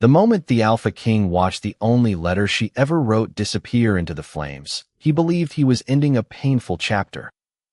The moment the Alpha King watched the only letter she ever wrote disappear into the flames, he believed he was ending a painful chapter.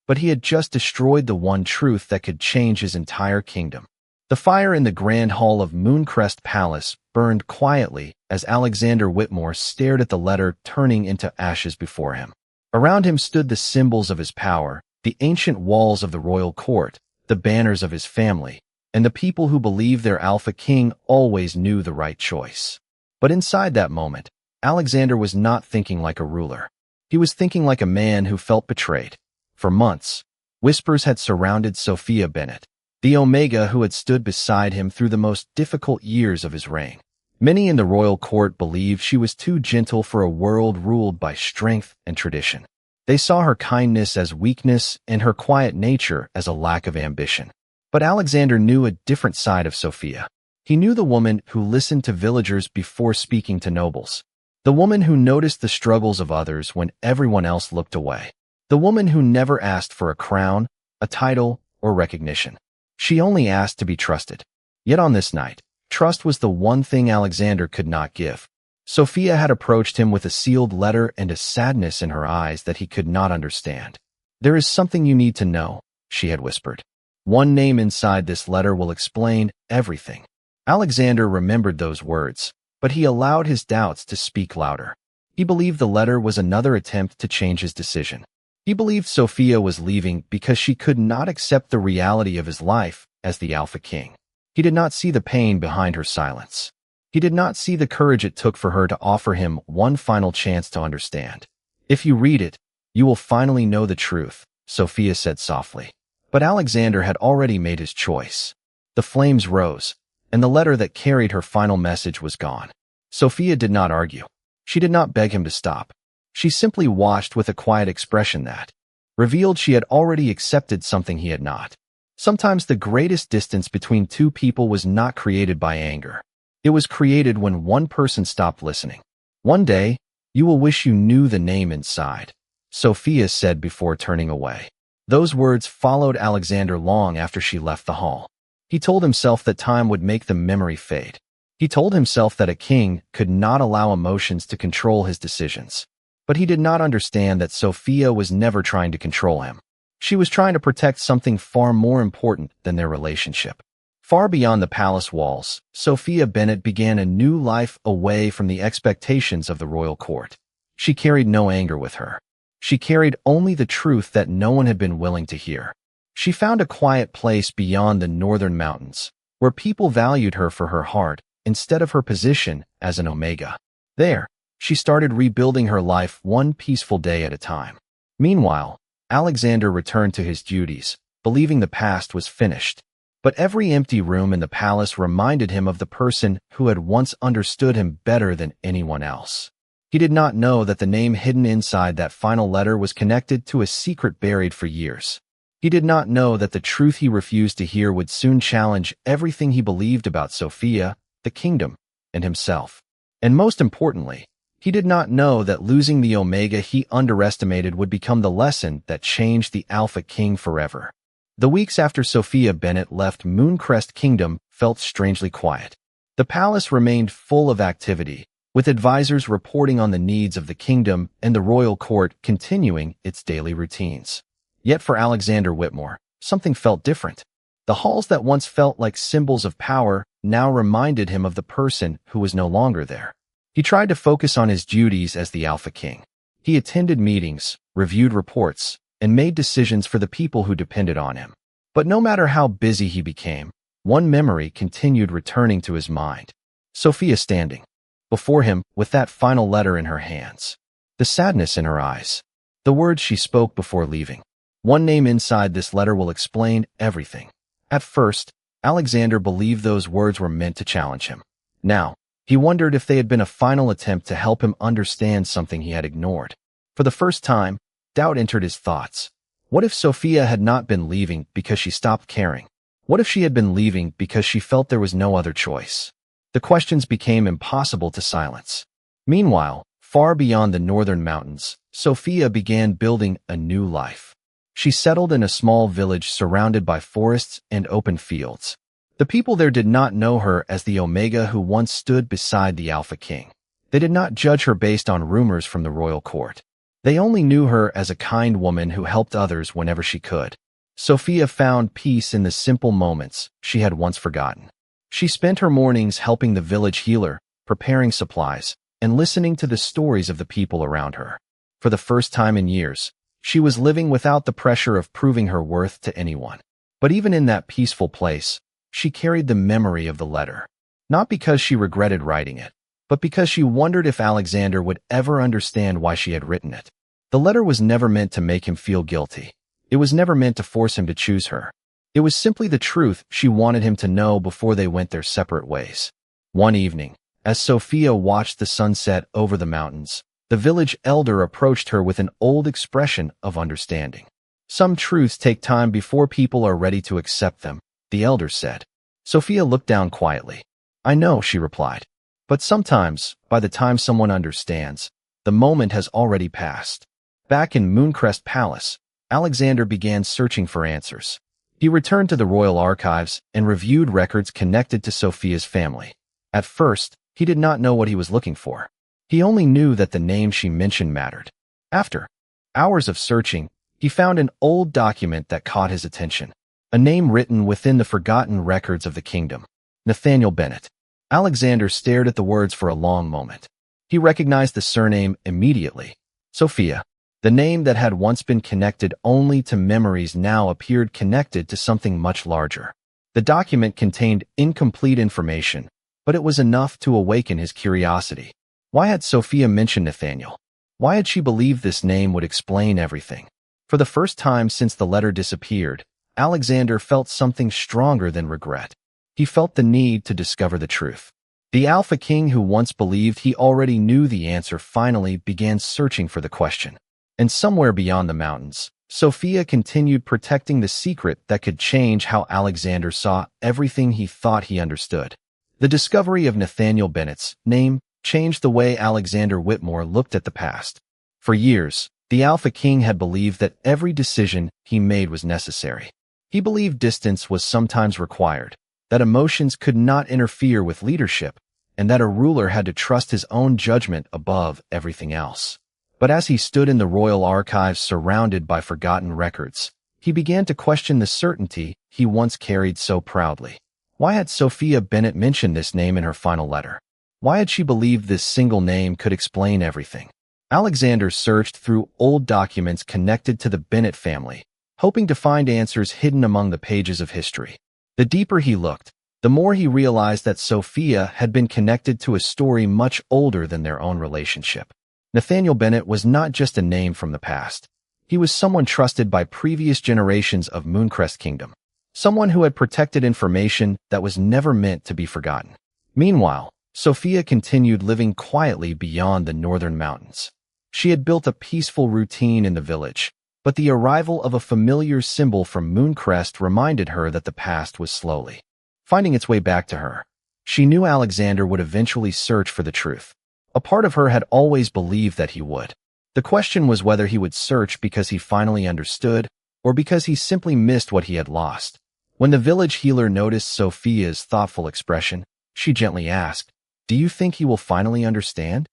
But he had just destroyed the one truth that could change his entire kingdom. The fire in the grand hall of Mooncrest Palace burned quietly as Alexander Whitmore stared at the letter turning into ashes before him. Around him stood the symbols of his power, the ancient walls of the royal court, the banners of his family, and the people who believed their Alpha King always knew the right choice. But inside that moment, Alexander was not thinking like a ruler. He was thinking like a man who felt betrayed. For months, whispers had surrounded Sophia Bennett, the Omega who had stood beside him through the most difficult years of his reign. Many in the royal court believed she was too gentle for a world ruled by strength and tradition. They saw her kindness as weakness and her quiet nature as a lack of ambition. But Alexander knew a different side of Sophia. He knew the woman who listened to villagers before speaking to nobles. The woman who noticed the struggles of others when everyone else looked away. The woman who never asked for a crown, a title, or recognition. She only asked to be trusted. Yet on this night, trust was the one thing Alexander could not give. Sophia had approached him with a sealed letter and a sadness in her eyes that he could not understand. "There is something you need to know," she had whispered. "One name inside this letter will explain everything." Alexander remembered those words, but he allowed his doubts to speak louder. He believed the letter was another attempt to change his decision. He believed Sophia was leaving because she could not accept the reality of his life as the Alpha King. He did not see the pain behind her silence. He did not see the courage it took for her to offer him one final chance to understand. "If you read it, you will finally know the truth," Sophia said softly. But Alexander had already made his choice. The flames rose, and the letter that carried her final message was gone. Sophia did not argue. She did not beg him to stop. She simply watched with a quiet expression that revealed she had already accepted something he had not. Sometimes the greatest distance between two people was not created by anger. It was created when one person stopped listening. "One day, you will wish you knew the name inside," Sophia said before turning away. Those words followed Alexander long after she left the hall. He told himself that time would make the memory fade. He told himself that a king could not allow emotions to control his decisions. But he did not understand that Sophia was never trying to control him. She was trying to protect something far more important than their relationship. Far beyond the palace walls, Sophia Bennett began a new life away from the expectations of the royal court. She carried no anger with her. She carried only the truth that no one had been willing to hear. She found a quiet place beyond the northern mountains, where people valued her for her heart instead of her position as an Omega. There, she started rebuilding her life one peaceful day at a time. Meanwhile, Alexander returned to his duties, believing the past was finished. But every empty room in the palace reminded him of the person who had once understood him better than anyone else. He did not know that the name hidden inside that final letter was connected to a secret buried for years. He did not know that the truth he refused to hear would soon challenge everything he believed about Sophia, the kingdom, and himself. And most importantly, he did not know that losing the Omega he underestimated would become the lesson that changed the Alpha King forever. The weeks after Sophia Bennett left Mooncrest Kingdom felt strangely quiet. The palace remained full of activity, with advisors reporting on the needs of the kingdom and the royal court continuing its daily routines. Yet for Alexander Whitmore, something felt different. The halls that once felt like symbols of power now reminded him of the person who was no longer there. He tried to focus on his duties as the Alpha King. He attended meetings, reviewed reports, and made decisions for the people who depended on him. But no matter how busy he became, one memory continued returning to his mind. Sophia standing before him with that final letter in her hands. The sadness in her eyes. The words she spoke before leaving. "One name inside this letter will explain everything." At first, Alexander believed those words were meant to challenge him. Now, he wondered if they had been a final attempt to help him understand something he had ignored. For the first time, doubt entered his thoughts. What if Sophia had not been leaving because she stopped caring? What if she had been leaving because she felt there was no other choice? The questions became impossible to silence. Meanwhile, far beyond the northern mountains, Sophia began building a new life. She settled in a small village surrounded by forests and open fields. The people there did not know her as the Omega who once stood beside the Alpha King. They did not judge her based on rumors from the royal court. They only knew her as a kind woman who helped others whenever she could. Sophia found peace in the simple moments she had once forgotten. She spent her mornings helping the village healer, preparing supplies, and listening to the stories of the people around her. For the first time in years, she was living without the pressure of proving her worth to anyone. But even in that peaceful place, she carried the memory of the letter. Not because she regretted writing it, but because she wondered if Alexander would ever understand why she had written it. The letter was never meant to make him feel guilty. It was never meant to force him to choose her. It was simply the truth she wanted him to know before they went their separate ways. One evening, as Sophia watched the sunset over the mountains, the village elder approached her with an old expression of understanding. Some truths take time before people are ready to accept them, the elder said. Sophia looked down quietly. I know, she replied. But sometimes, by the time someone understands, the moment has already passed. Back in Mooncrest Palace, Alexander began searching for answers. He returned to the royal archives and reviewed records connected to Sophia's family. At first, he did not know what he was looking for. He only knew that the name she mentioned mattered. After hours of searching, he found an old document that caught his attention. A name written within the forgotten records of the kingdom. Nathaniel Bennett. Alexander stared at the words for a long moment. He recognized the surname immediately. Sophia. The name that had once been connected only to memories now appeared connected to something much larger. The document contained incomplete information, but it was enough to awaken his curiosity. Why had Sophia mentioned Nathaniel? Why had she believed this name would explain everything? For the first time since the letter disappeared, Alexander felt something stronger than regret. He felt the need to discover the truth. The Alpha King who once believed he already knew the answer finally began searching for the question. And somewhere beyond the mountains, Sophia continued protecting the secret that could change how Alexander saw everything he thought he understood. The discovery of Nathaniel Bennett's name changed the way Alexander Whitmore looked at the past. For years, the Alpha King had believed that every decision he made was necessary. He believed distance was sometimes required, that emotions could not interfere with leadership, and that a ruler had to trust his own judgment above everything else. But as he stood in the royal archives surrounded by forgotten records, he began to question the certainty he once carried so proudly. Why had Sophia Bennett mentioned this name in her final letter? Why had she believed this single name could explain everything? Alexander searched through old documents connected to the Bennett family, hoping to find answers hidden among the pages of history. The deeper he looked, the more he realized that Sophia had been connected to a story much older than their own relationship. Nathaniel Bennett was not just a name from the past. He was someone trusted by previous generations of Mooncrest Kingdom, someone who had protected information that was never meant to be forgotten. Meanwhile, Sophia continued living quietly beyond the northern mountains. She had built a peaceful routine in the village, but the arrival of a familiar symbol from Mooncrest reminded her that the past was slowly finding its way back to her. She knew Alexander would eventually search for the truth. A part of her had always believed that he would. The question was whether he would search because he finally understood, or because he simply missed what he had lost. When the village healer noticed Sophia's thoughtful expression, she gently asked, "Do you think he will finally understand?"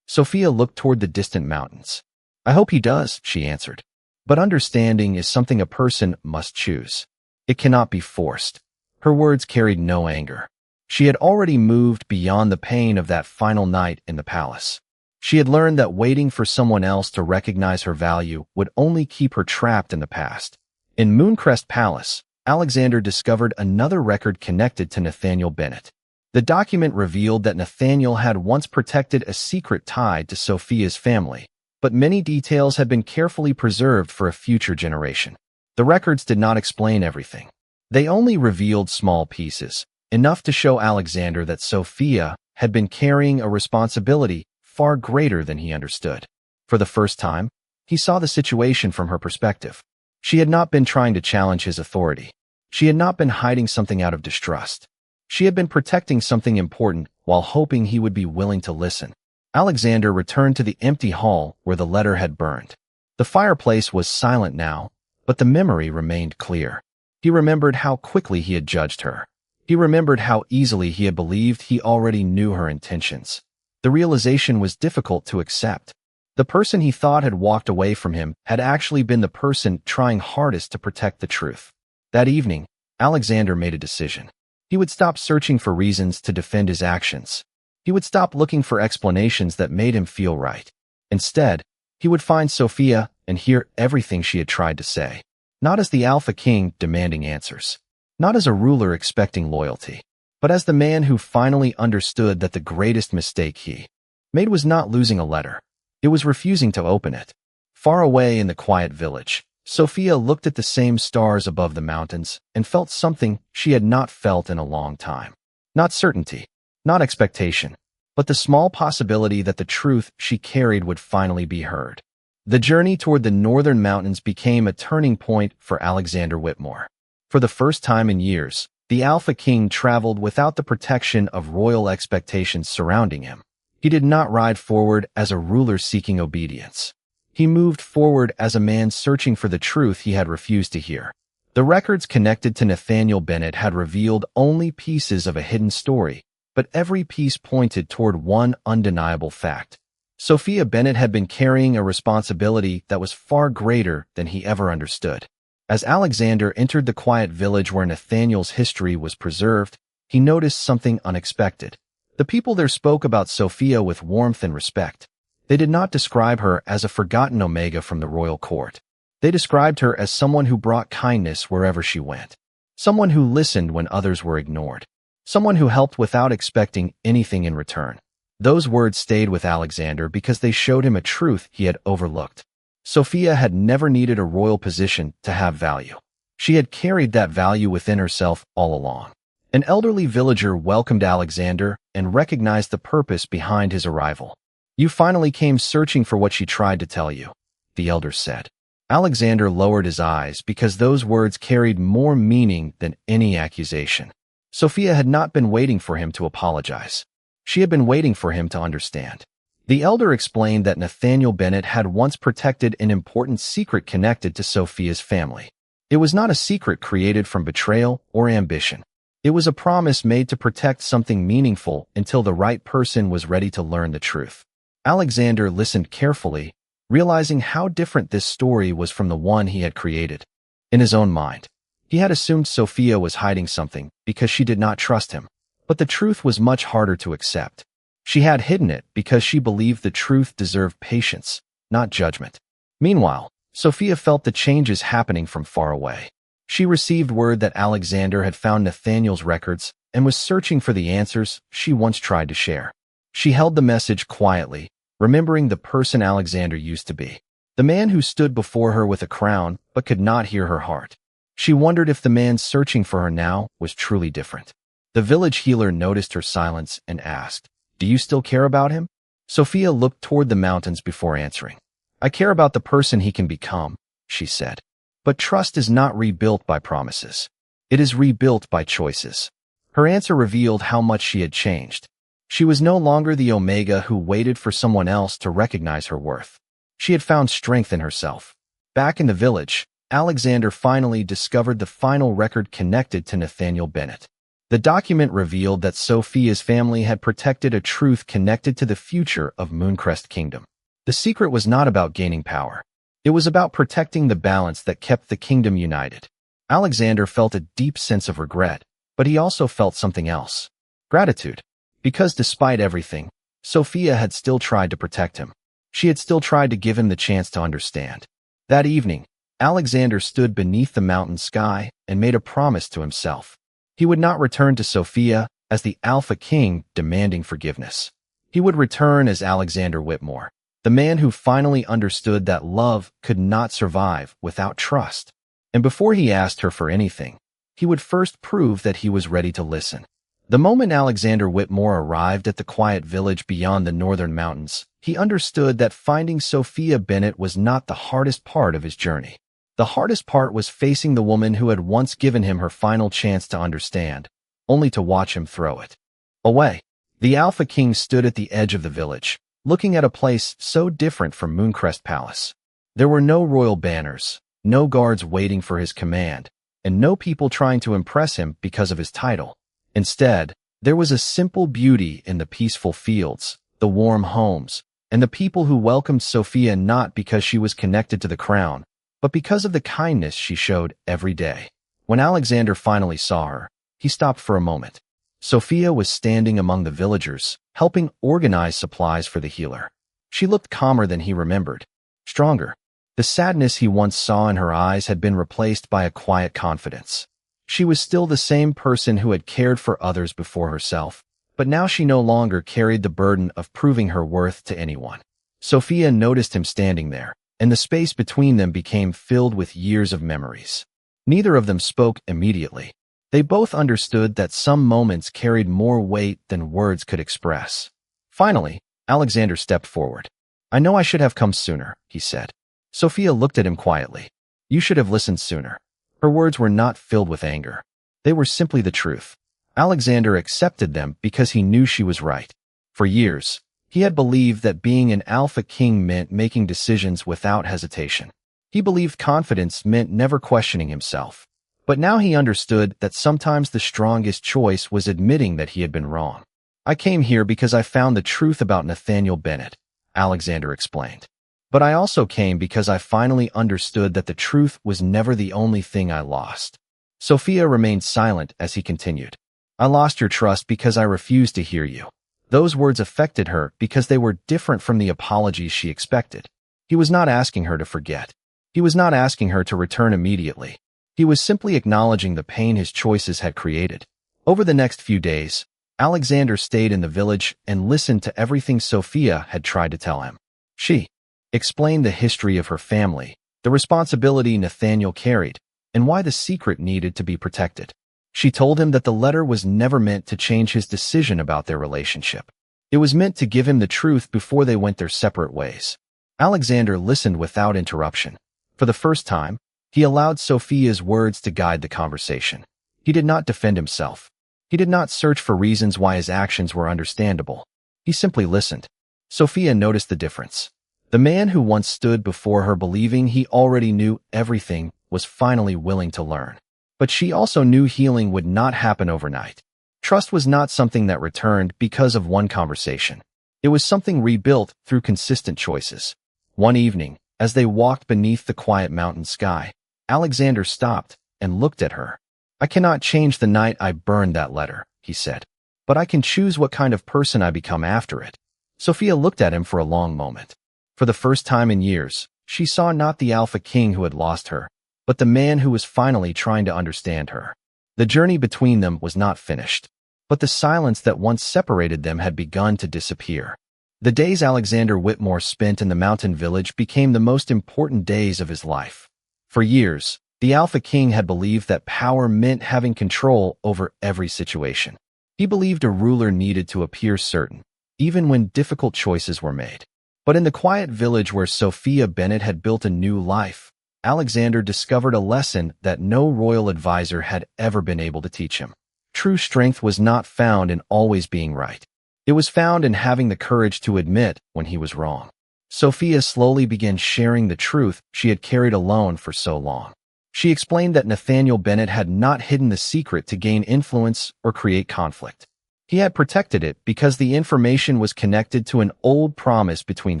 Sophia looked toward the distant mountains. "I hope he does," she answered. But understanding is something a person must choose. It cannot be forced. Her words carried no anger. She had already moved beyond the pain of that final night in the palace. She had learned that waiting for someone else to recognize her value would only keep her trapped in the past. In Mooncrest Palace, Alexander discovered another record connected to Nathaniel Bennett. The document revealed that Nathaniel had once protected a secret tied to Sophia's family, but many details had been carefully preserved for a future generation. The records did not explain everything. They only revealed small pieces, enough to show Alexander that Sophia had been carrying a responsibility far greater than he understood. For the first time, he saw the situation from her perspective. She had not been trying to challenge his authority. She had not been hiding something out of distrust. She had been protecting something important while hoping he would be willing to listen. Alexander returned to the empty hall where the letter had burned. The fireplace was silent now, but the memory remained clear. He remembered how quickly he had judged her. He remembered how easily he had believed he already knew her intentions. The realization was difficult to accept. The person he thought had walked away from him had actually been the person trying hardest to protect the truth. That evening, Alexander made a decision. He would stop searching for reasons to defend his actions. He would stop looking for explanations that made him feel right. Instead, he would find Sophia and hear everything she had tried to say. Not as the Alpha King demanding answers. Not as a ruler expecting loyalty. But as the man who finally understood that the greatest mistake he made was not losing a letter. It was refusing to open it. Far away in the quiet village, Sophia looked at the same stars above the mountains and felt something she had not felt in a long time. Not certainty, not expectation, but the small possibility that the truth she carried would finally be heard. The journey toward the northern mountains became a turning point for Alexander Whitmore. For the first time in years, the Alpha King traveled without the protection of royal expectations surrounding him. He did not ride forward as a ruler seeking obedience. He moved forward as a man searching for the truth he had refused to hear. The records connected to Nathaniel Bennett had revealed only pieces of a hidden story, but every piece pointed toward one undeniable fact. Sophia Bennett had been carrying a responsibility that was far greater than he ever understood. As Alexander entered the quiet village where Nathaniel's history was preserved, he noticed something unexpected. The people there spoke about Sophia with warmth and respect. They did not describe her as a forgotten Omega from the royal court. They described her as someone who brought kindness wherever she went. Someone who listened when others were ignored. Someone who helped without expecting anything in return. Those words stayed with Alexander because they showed him a truth he had overlooked. Sophia had never needed a royal position to have value. She had carried that value within herself all along. An elderly villager welcomed Alexander and recognized the purpose behind his arrival. "You finally came searching for what she tried to tell you," the elder said. Alexander lowered his eyes because those words carried more meaning than any accusation. Sophia had not been waiting for him to apologize. She had been waiting for him to understand. The elder explained that Nathaniel Bennett had once protected an important secret connected to Sophia's family. It was not a secret created from betrayal or ambition. It was a promise made to protect something meaningful until the right person was ready to learn the truth. Alexander listened carefully, realizing how different this story was from the one he had created. In his own mind, he had assumed Sophia was hiding something because she did not trust him. But the truth was much harder to accept. She had hidden it because she believed the truth deserved patience, not judgment. Meanwhile, Sophia felt the changes happening from far away. She received word that Alexander had found Nathaniel's records and was searching for the answers she once tried to share. She held the message quietly, remembering the person Alexander used to be. The man who stood before her with a crown but could not hear her heart. She wondered if the man searching for her now was truly different. The village healer noticed her silence and asked, "Do you still care about him?" Sophia looked toward the mountains before answering. "I care about the person he can become," she said. But trust is not rebuilt by promises. It is rebuilt by choices. Her answer revealed how much she had changed. She was no longer the Omega who waited for someone else to recognize her worth. She had found strength in herself. Back in the village, Alexander finally discovered the final record connected to Nathaniel Bennett. The document revealed that Sophia's family had protected a truth connected to the future of Mooncrest Kingdom. The secret was not about gaining power. It was about protecting the balance that kept the kingdom united. Alexander felt a deep sense of regret, but he also felt something else. Gratitude. Because despite everything, Sophia had still tried to protect him. She had still tried to give him the chance to understand. That evening, Alexander stood beneath the mountain sky and made a promise to himself. He would not return to Sophia as the Alpha King demanding forgiveness. He would return as Alexander Whitmore, the man who finally understood that love could not survive without trust. And before he asked her for anything, he would first prove that he was ready to listen. The moment Alexander Whitmore arrived at the quiet village beyond the northern mountains, he understood that finding Sophia Bennett was not the hardest part of his journey. The hardest part was facing the woman who had once given him her final chance to understand, only to watch him throw it away. The Alpha King stood at the edge of the village, looking at a place so different from Mooncrest Palace. There were no royal banners, no guards waiting for his command, and no people trying to impress him because of his title. Instead, there was a simple beauty in the peaceful fields, the warm homes, and the people who welcomed Sophia not because she was connected to the crown, but because of the kindness she showed every day. When Alexander finally saw her, he stopped for a moment. Sophia was standing among the villagers, helping organize supplies for the healer. She looked calmer than he remembered, stronger. The sadness he once saw in her eyes had been replaced by a quiet confidence. She was still the same person who had cared for others before herself, but now she no longer carried the burden of proving her worth to anyone. Sophia noticed him standing there, and the space between them became filled with years of memories. Neither of them spoke immediately. They both understood that some moments carried more weight than words could express. Finally, Alexander stepped forward. "I know I should have come sooner," he said. Sophia looked at him quietly. "You should have listened sooner." Her words were not filled with anger. They were simply the truth. Alexander accepted them because he knew she was right. For years, he had believed that being an alpha king meant making decisions without hesitation. He believed confidence meant never questioning himself. But now he understood that sometimes the strongest choice was admitting that he had been wrong. "I came here because I found the truth about Nathaniel Bennett," Alexander explained. "But I also came because I finally understood that the truth was never the only thing I lost." Sophia remained silent as he continued. "I lost your trust because I refused to hear you." Those words affected her because they were different from the apologies she expected. He was not asking her to forget. He was not asking her to return immediately. He was simply acknowledging the pain his choices had created. Over the next few days, Alexander stayed in the village and listened to everything Sophia had tried to tell him. She explained the history of her family, the responsibility Nathaniel carried, and why the secret needed to be protected. She told him that the letter was never meant to change his decision about their relationship. It was meant to give him the truth before they went their separate ways. Alexander listened without interruption. For the first time, he allowed Sophia's words to guide the conversation. He did not defend himself. He did not search for reasons why his actions were understandable. He simply listened. Sophia noticed the difference. The man who once stood before her believing he already knew everything was finally willing to learn. But she also knew healing would not happen overnight. Trust was not something that returned because of one conversation. It was something rebuilt through consistent choices. One evening, as they walked beneath the quiet mountain sky, Alexander stopped and looked at her. "I cannot change the night I burned that letter," he said. "But I can choose what kind of person I become after it." Sophia looked at him for a long moment. For the first time in years, she saw not the alpha king who had lost her, but the man who was finally trying to understand her. The journey between them was not finished, but the silence that once separated them had begun to disappear. The days Alexander Whitmore spent in the mountain village became the most important days of his life. For years, the Alpha King had believed that power meant having control over every situation. He believed a ruler needed to appear certain, even when difficult choices were made. But in the quiet village where Sophia Bennett had built a new life, Alexander discovered a lesson that no royal advisor had ever been able to teach him. True strength was not found in always being right. It was found in having the courage to admit when he was wrong. Sophia slowly began sharing the truth she had carried alone for so long. She explained that Nathaniel Bennett had not hidden the secret to gain influence or create conflict. He had protected it because the information was connected to an old promise between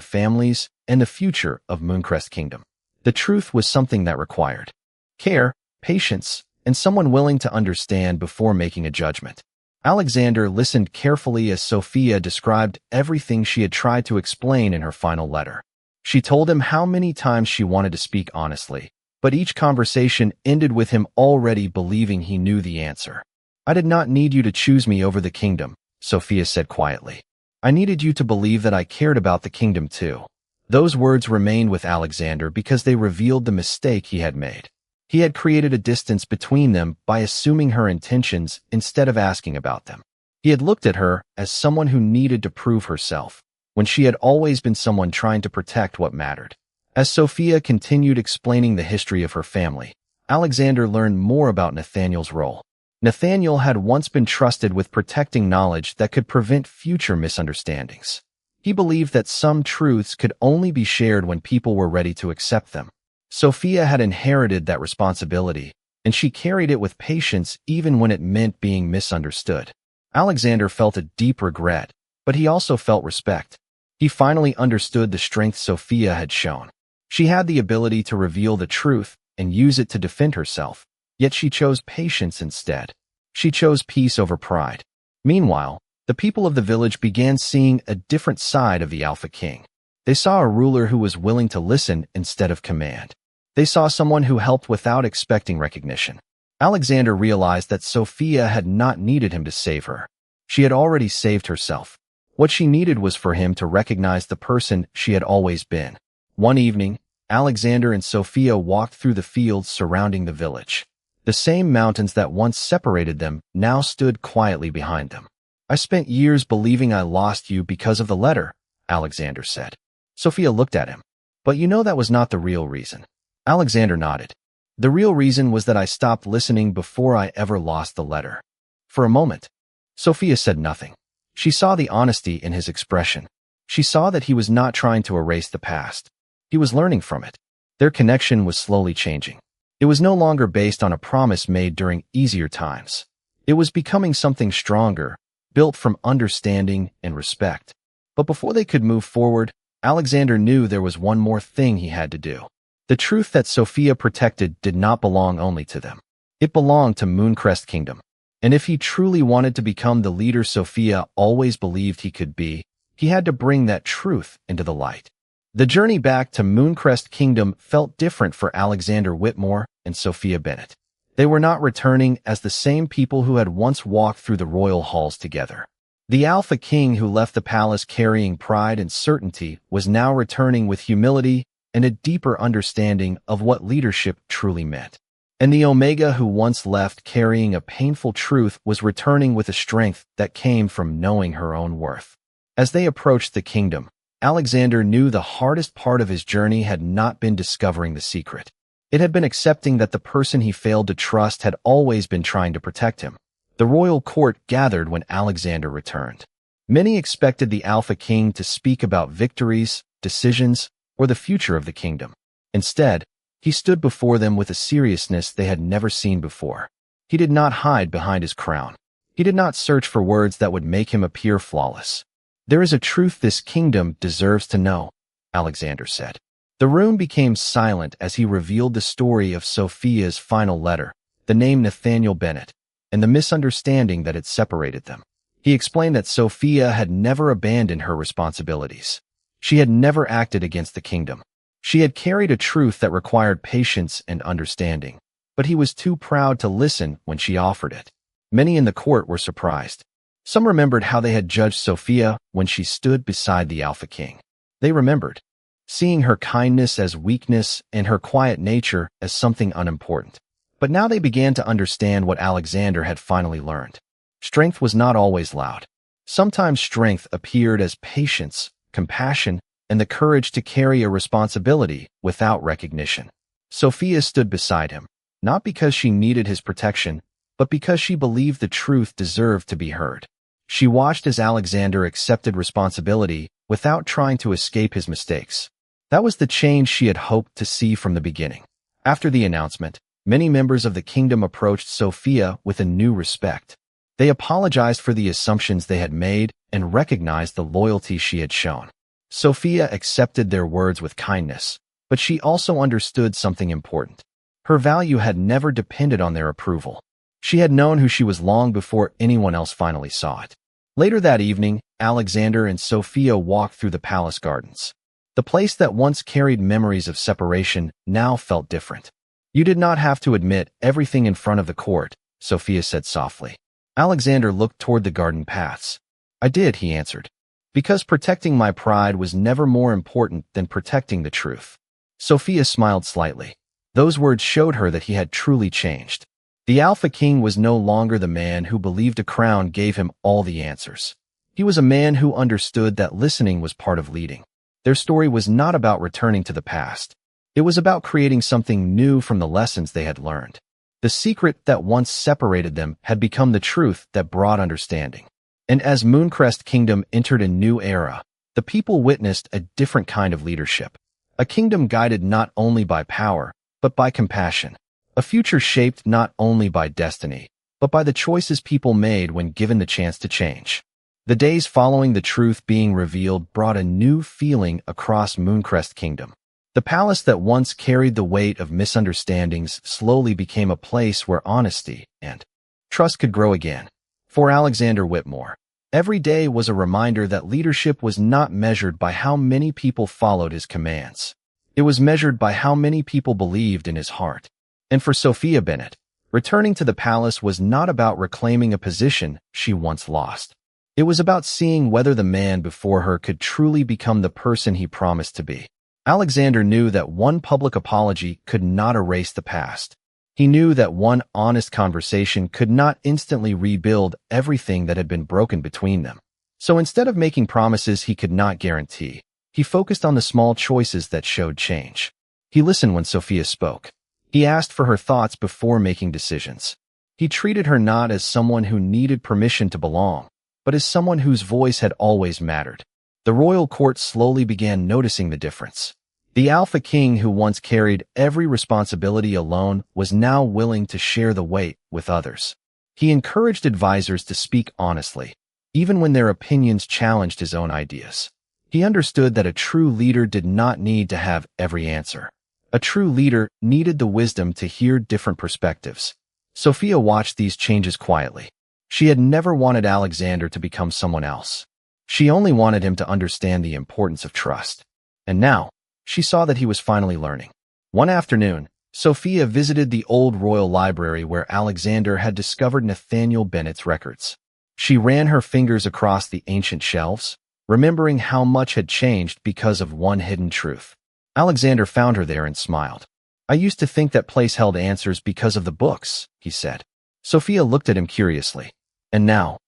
families and the future of Mooncrest Kingdom. The truth was something that required care, patience, and someone willing to understand before making a judgment. Alexander listened carefully as Sophia described everything she had tried to explain in her final letter. She told him how many times she wanted to speak honestly, but each conversation ended with him already believing he knew the answer. "I did not need you to choose me over the kingdom," Sophia said quietly. "I needed you to believe that I cared about the kingdom too." Those words remained with Alexander because they revealed the mistake he had made. He had created a distance between them by assuming her intentions instead of asking about them. He had looked at her as someone who needed to prove herself, when she had always been someone trying to protect what mattered. As Sophia continued explaining the history of her family, Alexander learned more about Nathaniel's role. Nathaniel had once been trusted with protecting knowledge that could prevent future misunderstandings. He believed that some truths could only be shared when people were ready to accept them. Sophia had inherited that responsibility, and she carried it with patience even when it meant being misunderstood. Alexander felt a deep regret, but he also felt respect. He finally understood the strength Sophia had shown. She had the ability to reveal the truth and use it to defend herself, yet she chose patience instead. She chose peace over pride. Meanwhile, the people of the village began seeing a different side of the Alpha King. They saw a ruler who was willing to listen instead of command. They saw someone who helped without expecting recognition. Alexander realized that Sophia had not needed him to save her. She had already saved herself. What she needed was for him to recognize the person she had always been. One evening, Alexander and Sophia walked through the fields surrounding the village. The same mountains that once separated them now stood quietly behind them. "I spent years believing I lost you because of the letter," Alexander said. Sophia looked at him. "But you know that was not the real reason." Alexander nodded. "The real reason was that I stopped listening before I ever lost the letter." For a moment, Sophia said nothing. She saw the honesty in his expression. She saw that he was not trying to erase the past. He was learning from it. Their connection was slowly changing. It was no longer based on a promise made during easier times. It was becoming something stronger, built from understanding and respect. But before they could move forward, Alexander knew there was one more thing he had to do. The truth that Sophia protected did not belong only to them. It belonged to Mooncrest Kingdom. And if he truly wanted to become the leader Sophia always believed he could be, he had to bring that truth into the light. The journey back to Mooncrest Kingdom felt different for Alexander Whitmore and Sophia Bennett. They were not returning as the same people who had once walked through the royal halls together. The Alpha King who left the palace carrying pride and certainty was now returning with humility and a deeper understanding of what leadership truly meant. And the Omega who once left carrying a painful truth was returning with a strength that came from knowing her own worth. As they approached the kingdom, Alexander knew the hardest part of his journey had not been discovering the secret. It had been accepting that the person he failed to trust had always been trying to protect him. The royal court gathered when Alexander returned. Many expected the Alpha King to speak about victories, decisions, or the future of the kingdom. Instead, he stood before them with a seriousness they had never seen before. He did not hide behind his crown. He did not search for words that would make him appear flawless. "There is a truth this kingdom deserves to know," Alexander said. The room became silent as he revealed the story of Sophia's final letter, the name Nathaniel Bennett, and the misunderstanding that had separated them. He explained that Sophia had never abandoned her responsibilities. She had never acted against the kingdom. She had carried a truth that required patience and understanding, but he was too proud to listen when she offered it. Many in the court were surprised. Some remembered how they had judged Sophia when she stood beside the Alpha King. They remembered seeing her kindness as weakness and her quiet nature as something unimportant. But now they began to understand what Alexander had finally learned. Strength was not always loud. Sometimes strength appeared as patience, compassion, and the courage to carry a responsibility without recognition. Sophia stood beside him, not because she needed his protection, but because she believed the truth deserved to be heard. She watched as Alexander accepted responsibility without trying to escape his mistakes. That was the change she had hoped to see from the beginning. After the announcement, many members of the kingdom approached Sophia with a new respect. They apologized for the assumptions they had made and recognized the loyalty she had shown. Sophia accepted their words with kindness, but she also understood something important. Her value had never depended on their approval. She had known who she was long before anyone else finally saw it. Later that evening, Alexander and Sophia walked through the palace gardens. The place that once carried memories of separation now felt different. "You did not have to admit everything in front of the court," Sophia said softly. Alexander looked toward the garden paths. "I did," he answered, "because protecting my pride was never more important than protecting the truth." Sophia smiled slightly. Those words showed her that he had truly changed. The Alpha King was no longer the man who believed a crown gave him all the answers. He was a man who understood that listening was part of leading. Their story was not about returning to the past. It was about creating something new from the lessons they had learned. The secret that once separated them had become the truth that brought understanding. And as Mooncrest Kingdom entered a new era, the people witnessed a different kind of leadership. A kingdom guided not only by power, but by compassion. A future shaped not only by destiny, but by the choices people made when given the chance to change. The days following the truth being revealed brought a new feeling across Mooncrest Kingdom. The palace that once carried the weight of misunderstandings slowly became a place where honesty and trust could grow again. For Alexander Whitmore, every day was a reminder that leadership was not measured by how many people followed his commands. It was measured by how many people believed in his heart. And for Sophia Bennett, returning to the palace was not about reclaiming a position she once lost. It was about seeing whether the man before her could truly become the person he promised to be. Alexander knew that one public apology could not erase the past. He knew that one honest conversation could not instantly rebuild everything that had been broken between them. So instead of making promises he could not guarantee, he focused on the small choices that showed change. He listened when Sophia spoke. He asked for her thoughts before making decisions. He treated her not as someone who needed permission to belong, but as someone whose voice had always mattered. The royal court slowly began noticing the difference. The Alpha King who once carried every responsibility alone was now willing to share the weight with others. He encouraged advisors to speak honestly, even when their opinions challenged his own ideas. He understood that a true leader did not need to have every answer. A true leader needed the wisdom to hear different perspectives. Sophia watched these changes quietly. She had never wanted Alexander to become someone else. She only wanted him to understand the importance of trust. And now, she saw that he was finally learning. One afternoon, Sophia visited the old royal library where Alexander had discovered Nathaniel Bennett's records. She ran her fingers across the ancient shelves, remembering how much had changed because of one hidden truth. Alexander found her there and smiled. "I used to think that place held answers because of the books," he said. Sophia looked at him curiously. "And now?"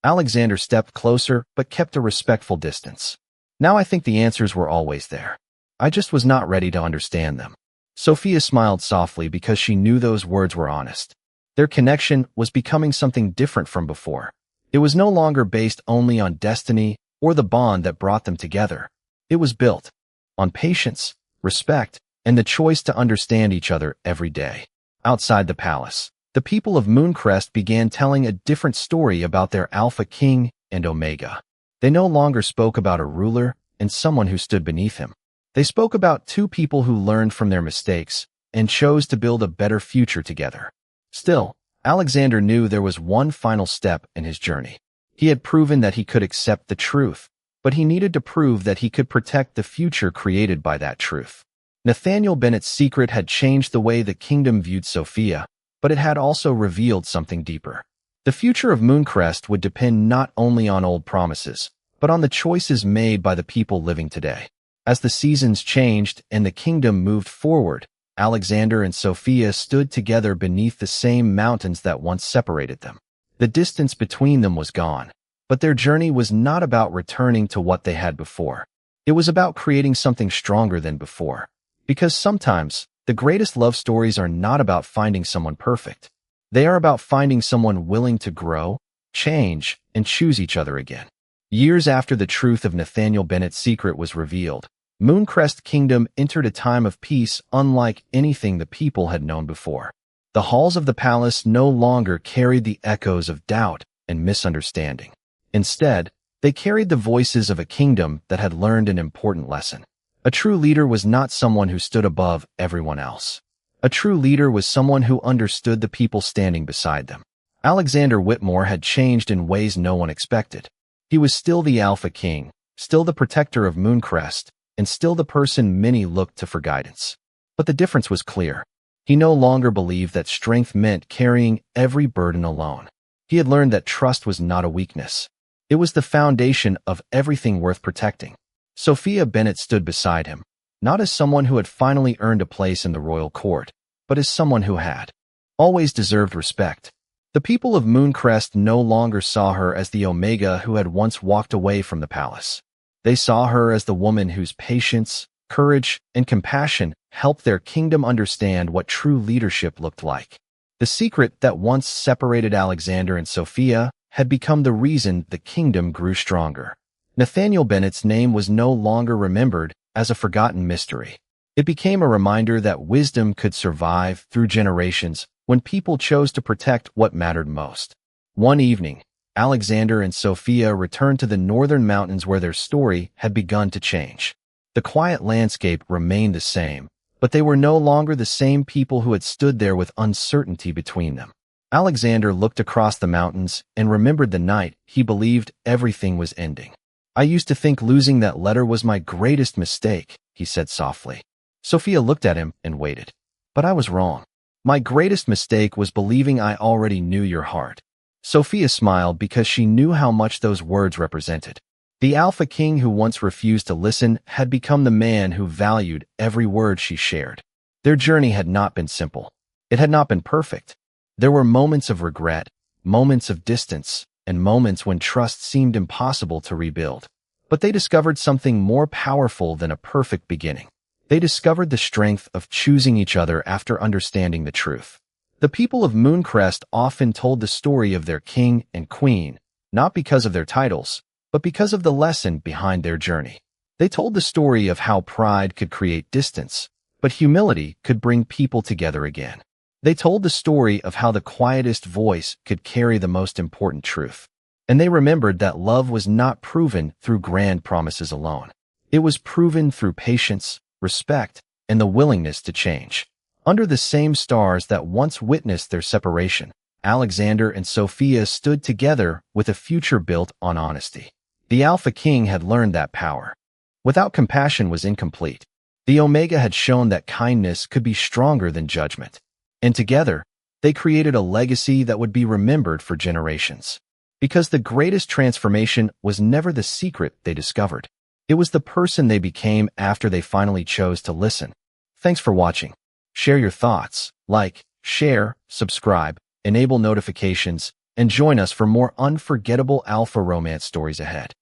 Alexander stepped closer but kept a respectful distance. "Now I think the answers were always there. I just was not ready to understand them." Sophia smiled softly because she knew those words were honest. Their connection was becoming something different from before. It was no longer based only on destiny or the bond that brought them together. It was built on patience, respect, and the choice to understand each other every day. Outside the palace, the people of Mooncrest began telling a different story about their Alpha King and Omega. They no longer spoke about a ruler and someone who stood beneath him. They spoke about two people who learned from their mistakes and chose to build a better future together. Still, Alexander knew there was one final step in his journey. He had proven that he could accept the truth, but he needed to prove that he could protect the future created by that truth. Nathaniel Bennett's secret had changed the way the kingdom viewed Sophia, but it had also revealed something deeper. The future of Mooncrest would depend not only on old promises, but on the choices made by the people living today. As the seasons changed and the kingdom moved forward, Alexander and Sophia stood together beneath the same mountains that once separated them. The distance between them was gone, but their journey was not about returning to what they had before. It was about creating something stronger than before. Because sometimes, the greatest love stories are not about finding someone perfect. They are about finding someone willing to grow, change, and choose each other again. Years after the truth of Nathaniel Bennett's secret was revealed, Mooncrest Kingdom entered a time of peace unlike anything the people had known before. The halls of the palace no longer carried the echoes of doubt and misunderstanding. Instead, they carried the voices of a kingdom that had learned an important lesson. A true leader was not someone who stood above everyone else. A true leader was someone who understood the people standing beside them. Alexander Whitmore had changed in ways no one expected. He was still the Alpha King, still the protector of Mooncrest, and still the person many looked to for guidance. But the difference was clear. He no longer believed that strength meant carrying every burden alone. He had learned that trust was not a weakness. It was the foundation of everything worth protecting. Sophia Bennett stood beside him, not as someone who had finally earned a place in the royal court, but as someone who had always deserved respect. The people of Mooncrest no longer saw her as the Omega who had once walked away from the palace. They saw her as the woman whose patience, courage, and compassion helped their kingdom understand what true leadership looked like. The secret that once separated Alexander and Sophia had become the reason the kingdom grew stronger. Nathaniel Bennett's name was no longer remembered as a forgotten mystery. It became a reminder that wisdom could survive through generations when people chose to protect what mattered most. One evening, Alexander and Sophia returned to the northern mountains where their story had begun to change. The quiet landscape remained the same, but they were no longer the same people who had stood there with uncertainty between them. Alexander looked across the mountains and remembered the night he believed everything was ending. "I used to think losing that letter was my greatest mistake," he said softly. Sophia looked at him and waited. "But I was wrong. My greatest mistake was believing I already knew your heart." Sophia smiled because she knew how much those words represented. The Alpha King who once refused to listen had become the man who valued every word she shared. Their journey had not been simple. It had not been perfect. There were moments of regret, moments of distance, and moments when trust seemed impossible to rebuild. But they discovered something more powerful than a perfect beginning. They discovered the strength of choosing each other after understanding the truth. The people of Mooncrest often told the story of their king and queen, not because of their titles, but because of the lesson behind their journey. They told the story of how pride could create distance, but humility could bring people together again. They told the story of how the quietest voice could carry the most important truth. And they remembered that love was not proven through grand promises alone. It was proven through patience, respect, and the willingness to change. Under the same stars that once witnessed their separation, Alexander and Sophia stood together with a future built on honesty. The Alpha King had learned that power. Without compassion was incomplete. The Omega had shown that kindness could be stronger than judgment. And together, they created a legacy that would be remembered for generations. Because the greatest transformation was never the secret they discovered. It was the person they became after they finally chose to listen. Thanks for watching. Share your thoughts, like, share, subscribe, enable notifications, and join us for more unforgettable alpha romance stories ahead.